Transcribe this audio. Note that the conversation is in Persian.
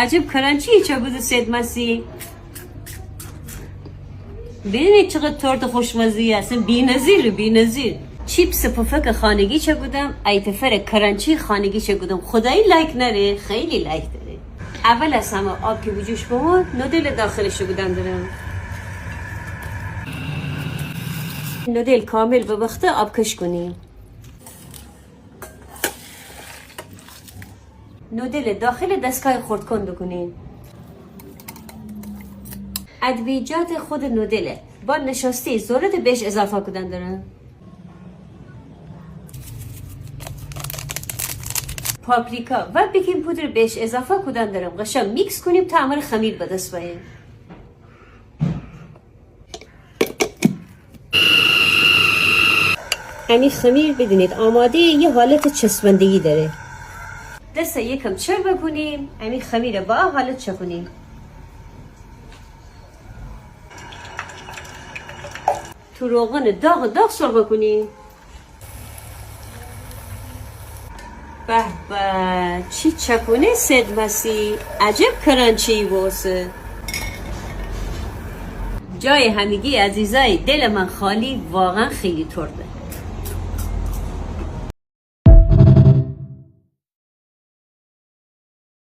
عجب کرنچی چه بود سید مسیح. ببینید چقدر تورت خوشمزه است. بی‌نظیر. چیپس پفک خانگی چه بودم، ایتفر کرنچی خانگی چه بودم. خدایی لایک نره، خیلی لایک داره. اول از همه آب که بجوش بمون نودل داخلش بودم دارم. نودل کامل به وقت آب کش کنیم. نودل داخل دستگاه خرد کن کنین. ادویجات خود نودله با نشاسته ضرورت بهش اضافه کردن دارن. پاپریکا و بیکینگ پودر بهش اضافه کردن دارم. قشنگ میکس کنیم تا عمل خمیر به دست بیاره. همین خمیر بدونید آماده یه حالت چسبندگی داره. دست یکم چر بکنیم، همین خمیر با حالت چکنیم. تو روغن داغ سرخ کنیم. به چی چکونه سید مسیح، عجب کرنچی واسه. جای همگی عزیزای دل من خالی، واقعا خیلی ترده.